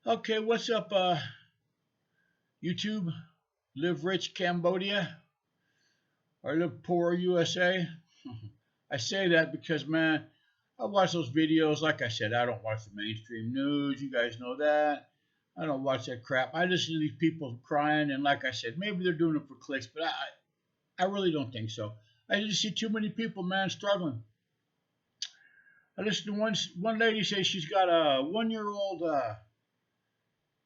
Okay, what's up, YouTube? Live rich Cambodia or live poor USA? I say that because, man, I watch those videos. Like I said, I don't watch the mainstream news. You guys know that. I don't watch that crap. I listen to these people crying, and like I said, maybe they're doing it for clicks, but I really don't think so. I just see too many people, man, struggling. I listened to one lady say she's got a 1 year old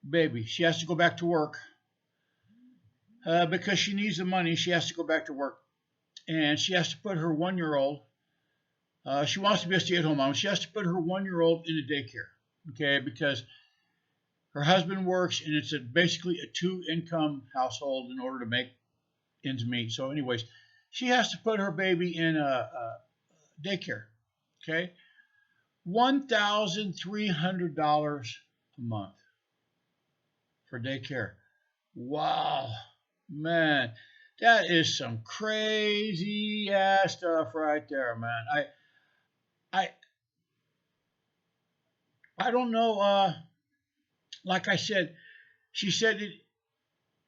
baby. She has to go back to work because she needs the money. She has to go back to work, and she has to put her 1 year old. She wants to be a stay-at-home mom. She has to put her 1 year old in a daycare, okay, because her husband works, and it's basically a two-income household in order to make ends meet. So, anyways, she has to put her baby in a daycare, okay, $1,300 a month for daycare. Wow, man, that is some crazy ass stuff right there, man. I, I don't know. Like I said, she said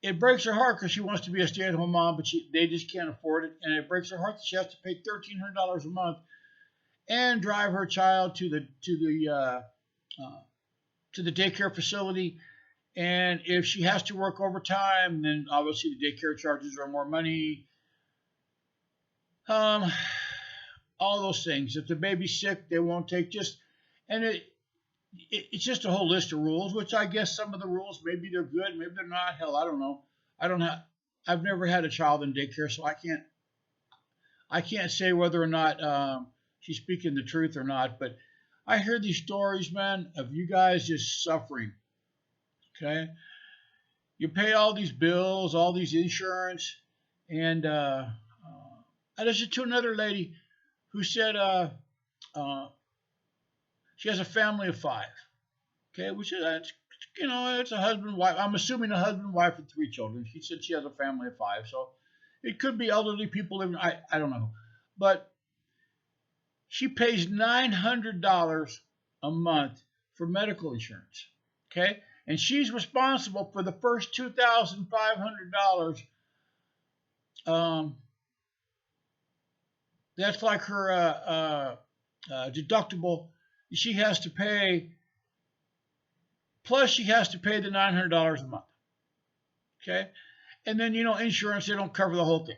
it breaks her heart because she wants to be a stay-at-home mom, but they just can't afford it, and it breaks her heart that she has to pay $1,300 a month and drive her child uh, to the daycare facility. And if she has to work overtime, then obviously the daycare charges her more money. Um, all those things. If the baby's sick, they won't take just, and it's just a whole list of rules. Which I guess some of the rules maybe they're good, maybe they're not. Hell, I don't know. I don't have. I've never had a child in daycare, so I can't say whether or not she's speaking the truth or not. But I hear these stories, man, of you guys just suffering. Okay, you pay all these bills, all these insurance, and I listened to another lady who said uh, she has a family of five. Okay, which is it's a husband wife. I'm assuming a husband wife and three children. She said she has a family of five, so it could be elderly people living. I don't know, but she pays $900 a month for medical insurance. Okay, and she's responsible for the first $2,500. Um, that's like her deductible. She has to pay. Plus, she has to pay the $900 a month. Okay, and then insurance, they don't cover the whole thing.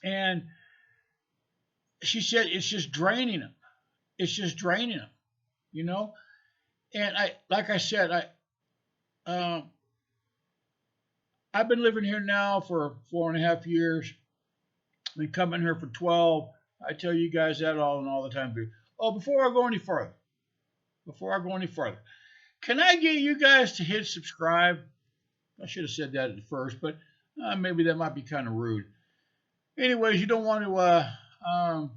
And she said it's just draining them. It's just draining them. You know. And like I said, um, I've been living here now for 4.5 years. I've been coming here for 12. I tell you guys that all the time. Oh, before I go any further, can I get you guys to hit subscribe? I should have said that at first, but maybe that might be kind of rude. Anyways, you don't want to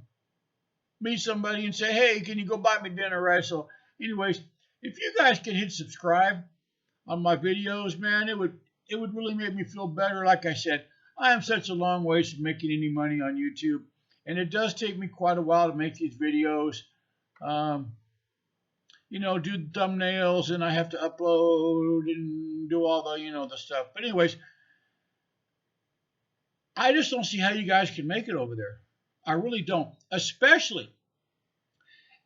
meet somebody and say, "Hey, can you go buy me dinner?" Right? So, anyways, if you guys can hit subscribe on my videos, man, it would really make me feel better. Like I said, I am such a long ways from making any money on YouTube, and it does take me quite a while to make these videos. Um, do the thumbnails, and I have to upload and do all the stuff. But anyways, I just don't see how you guys can make it over there. I really don't. Especially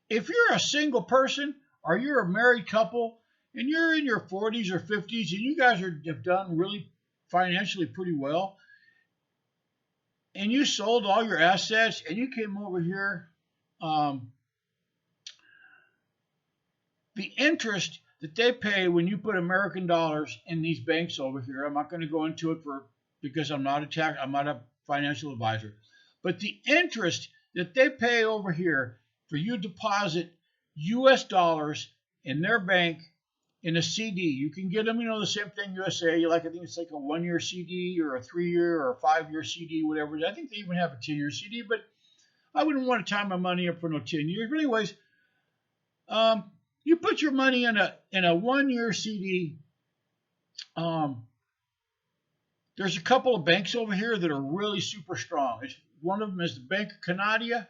if you're a single person or you're a married couple and you're in your 40s or 50s and you guys have done really financially pretty well and you sold all your assets and you came over here, um, the interest that they pay when you put American dollars in these banks over here. I'm not going to go into it because I'm not a financial advisor, but the interest that they pay over here for you deposit U.S. dollars in their bank in a CD. You can get them, the same thing USA. I think it's like a 1 year CD or a 3 year or a 5 year CD, whatever. I think they even have a 10 year CD, but I wouldn't want to tie my money up for no 10 years. But anyways, um, you put your money in a 1 year CD. Um, there's a couple of banks over here that are really super strong. One of them is the Bank of Canada.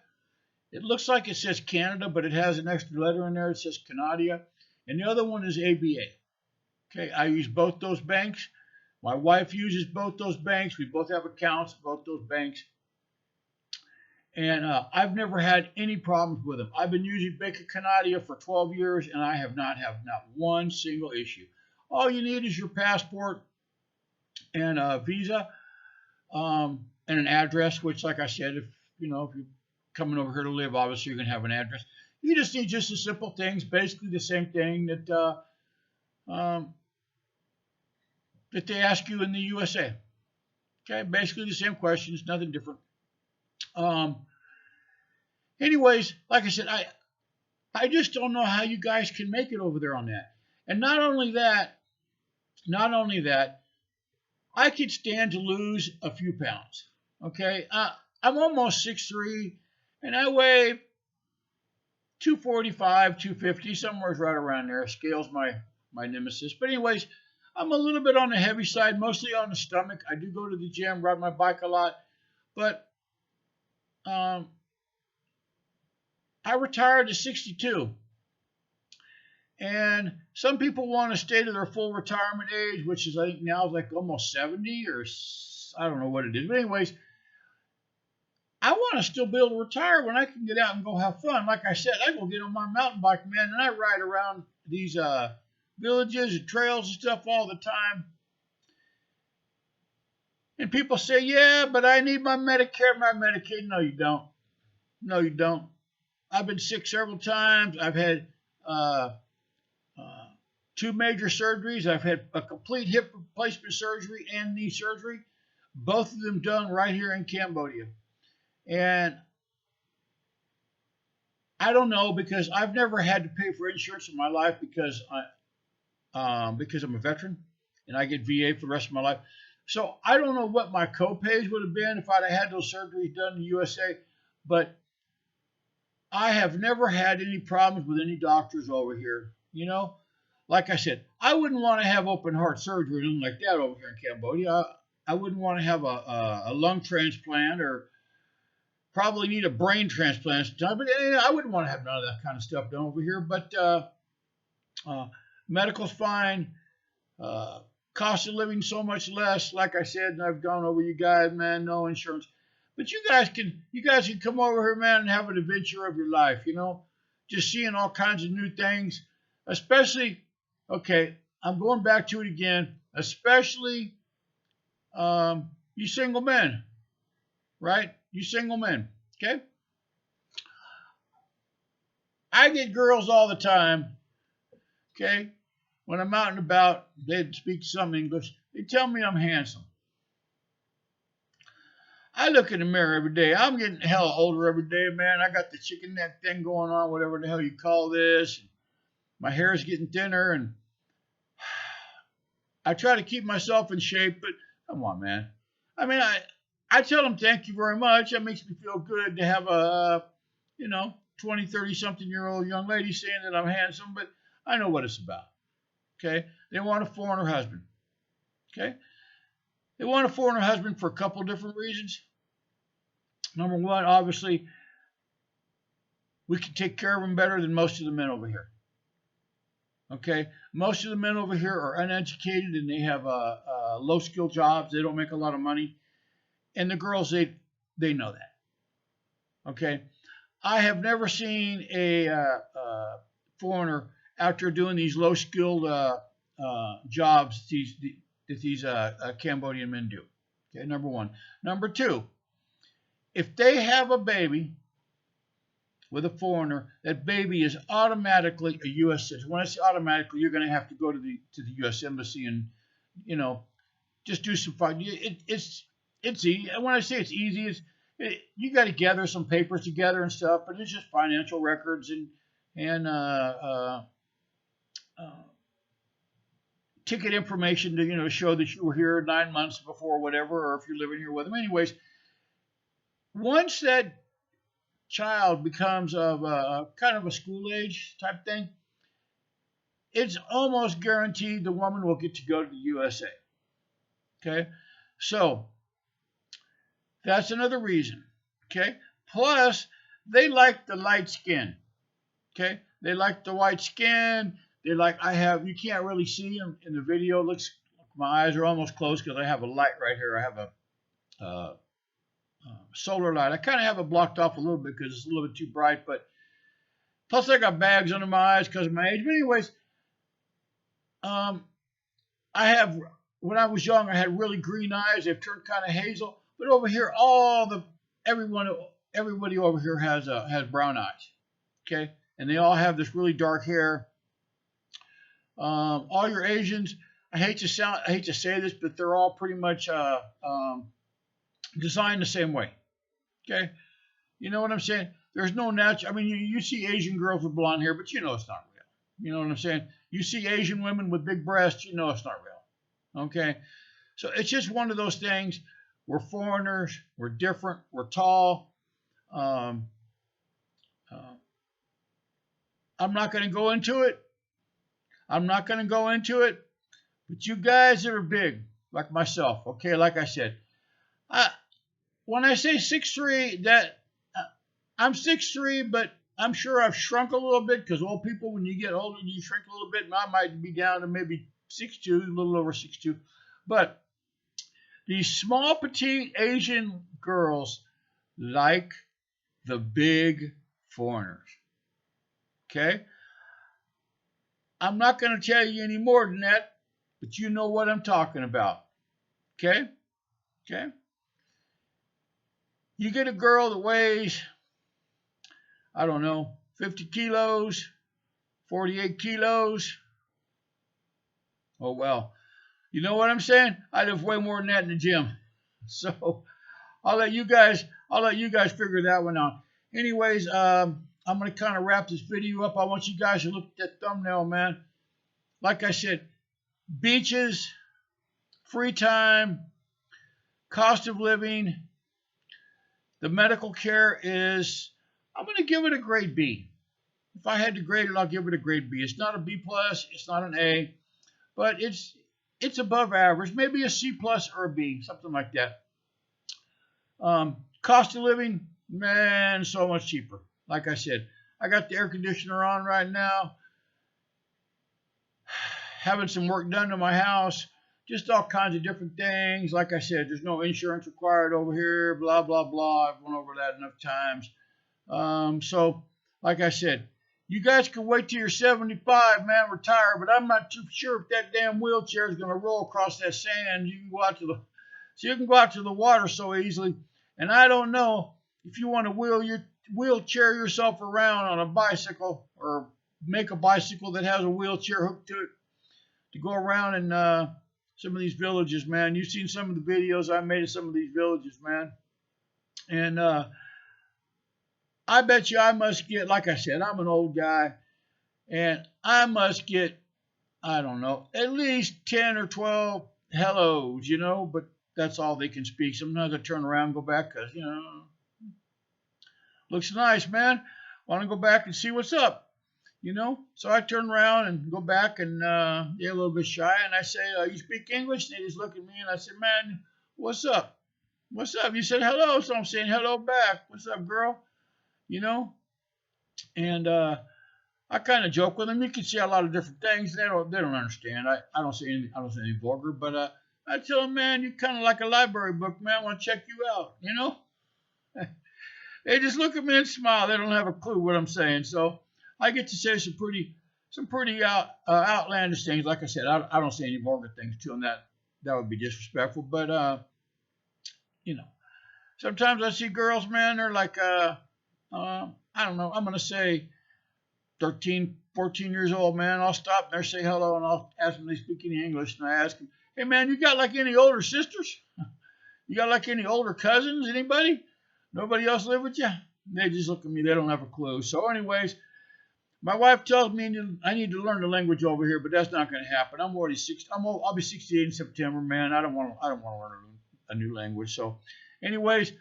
It looks like it says Canada, but it has an extra letter in there. It says Canada. And the other one is ABA. Okay, I use both those banks. My wife uses both those banks. We both have accounts at both those banks. And I've never had any problems with them. I've been using Bank of Canada for 12 years, and I have not one single issue. All you need is your passport and a visa, and an address. Which, like I said, if you're coming over here to live, obviously you're gonna have an address. You just need just the simple things, basically the same thing um, that they ask you in the USA. Okay, basically the same questions, nothing different. Um, Anyways, like I said, I just don't know how you guys can make it over there on that. And not only that, I could stand to lose a few pounds. Okay, I'm almost 6'3", and I weigh 245, 250, somewhere right around there. Scale's my nemesis. But anyways, I'm a little bit on the heavy side, mostly on the stomach. I do go to the gym, ride my bike a lot, but um, I retired at 62. And some people want to stay to their full retirement age, which is I think now is like almost 70, or I don't know what it is. But anyways, I want to still be able to retire when I can get out and go have fun. Like I said, I go get on my mountain bike, man, and I ride around these villages and trails and stuff all the time. And people say, yeah, but I need my Medicare, my Medicaid. No, you don't. No, you don't. I've been sick several times. I've had uh, two major surgeries. I've had a complete hip replacement surgery and knee surgery, both of them done right here in Cambodia. And I don't know, because I've never had to pay for insurance in my life because I'm a veteran and I get VA for the rest of my life. So I don't know what my co-pays would have been if I'd have had those surgeries done in the USA, but I have never had any problems with any doctors over here. Like I said, I wouldn't want to have open heart surgery or anything like that over here in Cambodia. I wouldn't want to have a lung transplant, or probably need a brain transplant sometime. But I wouldn't want to have none of that kind of stuff done over here. But uh, medical's fine. Uh, Cost of living so much less. Like I said, and I've gone over you guys, man. No insurance. But you guys can come over here, man, and have an adventure of your life. Just seeing all kinds of new things. Especially, okay, I'm going back to it again. Especially you single men, right? You single men, okay? I get girls all the time, okay? When I'm out and about, they speak some English. They tell me I'm handsome. I look in the mirror every day. I'm getting hell older every day, man. I got the chicken neck thing going on, whatever the hell you call this. My hair is getting thinner, and I try to keep myself in shape, but come on, man. I mean, I tell them thank you very much. That makes me feel good to have a, 20, 30 something year old young lady saying that I'm handsome, but I know what it's about. Okay? They want a foreigner husband. Okay? They want a foreigner husband for a couple different reasons. Number one, obviously, we can take care of them better than most of the men over here. Okay, most of the men over here are uneducated, and they have low skill jobs. They don't make a lot of money, and the girls they know that. Okay, I have never seen a foreigner out there doing these low skilled jobs that these Cambodian men do. Okay, number one. Number two, if they have a baby with a foreigner, that baby is automatically a U.S. citizen. When I say automatically, you're going to have to go to the U.S. embassy and just do some fun. It's easy. And when I say it's easy, you got to gather some papers together and stuff, but it's just financial records and ticket information to show that you were here 9 months before, whatever, or if you're living here with them. Anyways, once that child becomes of kind of a school age type thing, it's almost guaranteed the woman will get to go to the USA. Okay, so that's another reason. Okay, plus they like the light skin. Okay, they like the white skin. They like I have. You can't really see them in the video. It looks my eyes are almost closed because I have a light right here. I have a solar light. I kind of have it blocked off a little bit because it's a little bit too bright. But plus I got bags under my eyes because of my age. But anyways, um, I have. When I was young, I had really green eyes. They've turned kind of hazel. But over here, everybody over here has brown eyes. Okay, and they all have this really dark hair. All your Asians, I hate to say this, but they're all pretty much designed the same way. Okay, you know what I'm saying? There's no natural. I mean, you see Asian girls with blonde hair, but you know it's not real. You know what I'm saying? You see Asian women with big breasts, you know it's not real. Okay, so it's just one of those things. We're foreigners. We're different. We're tall. Um, uh, I'm not going to go into it. But you guys that are big, like myself, okay, like I said, I, when I say 6'3", that I'm 6'3", but I'm sure I've shrunk a little bit because old people, when you get older, you shrink a little bit. And I might be down to maybe 6'2", a little over 6'2". But these small, petite Asian girls like the big foreigners. Okay? I'm not going to tell you any more than that, but you know what I'm talking about. Okay? Okay? You get a girl that weighs, I don't know, 50 kilos, 48 kilos. Oh, well. You know what I'm saying? I lift way more than that in the gym. So I'll let you guys figure that one out. Anyways, I'm going to kind of wrap this video up. I want you guys to look at that thumbnail, man. Like I said, beaches, free time, cost of living, the medical care is, I'm going to give it a grade B. If I had to grade it, I'll give it a grade B. It's not a B+, it's not an A, but it's above average, maybe a C+ or a B, something like that. Cost of living, man, so much cheaper. Like I said, I got the air conditioner on right now, having some work done to my house, just all kinds of different things. Like I said, there's no insurance required over here, blah, blah, blah. I've went over that enough times. So, like I said, you guys can wait till you're 75, man, retire, but I'm not too sure if that damn wheelchair is going to roll across that sand. You can go out to the water so easily. And I don't know if you want to wheelchair yourself around on a bicycle or make a bicycle that has a wheelchair hooked to it to go around in some of these villages, man. You've seen some of the videos I made of some of these villages, man. And I bet you I must get, like I said, I'm an old guy, and I must get, I don't know, at least 10 or 12 hellos, you know, but that's all they can speak. Sometimes I turn around and go back because, you know, looks nice, man. Want to go back and see what's up, you know? So I turn around and go back and they're a little bit shy, and I say, you speak English? And they just look at me, and I said, man, what's up? What's up? You said hello, so I'm saying hello back. What's up, girl? You know? And I kind of joke with them. You can see a lot of different things. They don't understand. I don't say anything vulgar, but I tell them, man, you're kind of like a library book, man. I want to check you out, you know? They just look at me and smile. They don't have a clue what I'm saying. So I get to say some pretty outlandish things. Like I said, I don't say any vulgar things to them. That would be disrespectful. But you know, sometimes I see girls, man. They're like, I don't know. I'm gonna say 13, 14 years old, man. I'll stop there, say hello, and I'll ask them if they speak any English, and I ask them, hey, man, you got like any older sisters? You got like any older cousins? Anybody? Nobody else live with you? They just look at me. They don't have a clue. So anyways, my wife tells me I need to learn the language over here, but that's not going to happen. I'm already 60. I'll be 68 in September, man. I don't want to learn a new language. So anyways,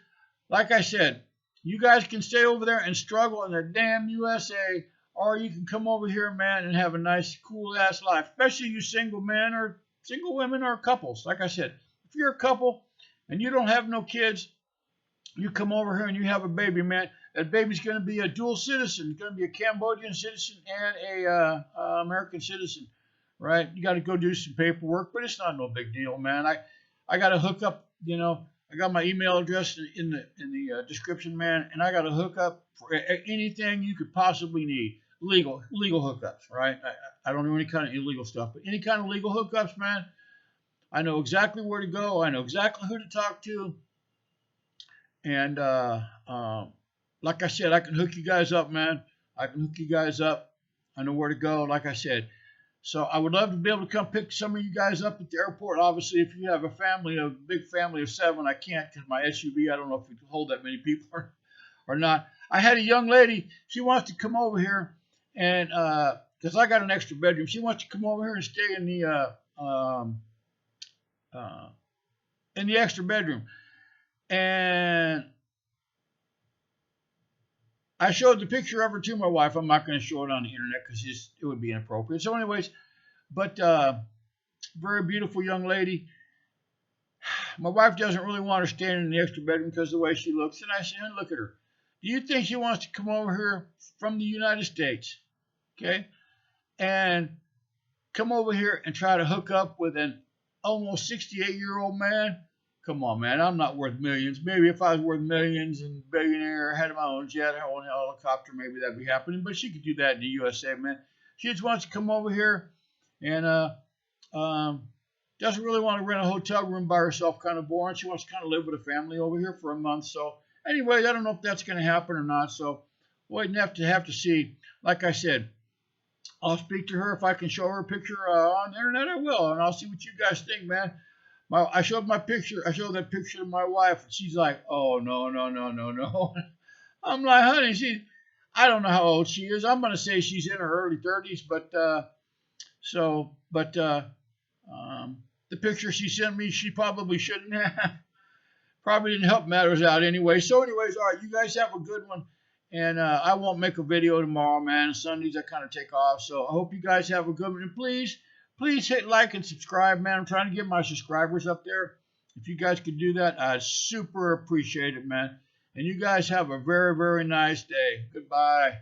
like I said, you guys can stay over there and struggle in the damn USA, or you can come over here, man, and have a nice, cool-ass life, especially you single men or single women or couples. Like I said, if you're a couple and you don't have no kids, you come over here and you have a baby, man. That baby's going to be a dual citizen. It's going to be a Cambodian citizen and American citizen, right? You got to go do some paperwork, but it's not no big deal, man. I got to hook up, you know. I got my email address in the description, man, and I got to hook up for anything you could possibly need. Legal hookups, right? I don't know any kind of illegal stuff, but any kind of legal hookups, man. I know exactly where to go. I know exactly who to talk to, and like I said, I can hook you guys up, man. I can hook you guys up. I know where to go. Like I said, so I would love to be able to come pick some of you guys up at the airport. Obviously, if you have a big family of 7, I can't because my SUV, I don't know if we can hold that many people or not. I had a young lady. She wants to come over here, and because I got an extra bedroom, she wants to come over here and stay in the extra bedroom. And I showed the picture of her to my wife. I'm not going to show it on the internet because it would be inappropriate. So, anyways, but very beautiful young lady. My wife doesn't really want her staying in the extra bedroom because of the way she looks. And I said, look at her. Do you think she wants to come over here from the United States, okay, and come over here and try to hook up with an almost 68-year-old man? Come on, man. I'm not worth millions. Maybe if I was worth millions and billionaire, had my own jet, my own helicopter, maybe that'd be happening. But she could do that in the USA, man. She just wants to come over here and doesn't really want to rent a hotel room by herself, kind of boring. She wants to kind of live with a family over here for a month. So, anyway, I don't know if that's going to happen or not. So, we'll have to see. Like I said, I'll speak to her. If I can show her a picture on the internet, I will, and I'll see what you guys think, man. I showed that picture to my wife, and she's like, "Oh no, no, no, no, no." I'm like, "Honey, I don't know how old she is. I'm gonna say she's in her early 30s, but the picture she sent me, she probably shouldn't have. Probably didn't help matters out anyway. So, anyways, all right, you guys have a good one, and I won't make a video tomorrow, man. Sundays I kind of take off, so I hope you guys have a good one, and please hit like and subscribe, man. I'm trying to get my subscribers up there. If you guys could do that, I'd super appreciate it, man. And you guys have a very, very nice day. Goodbye.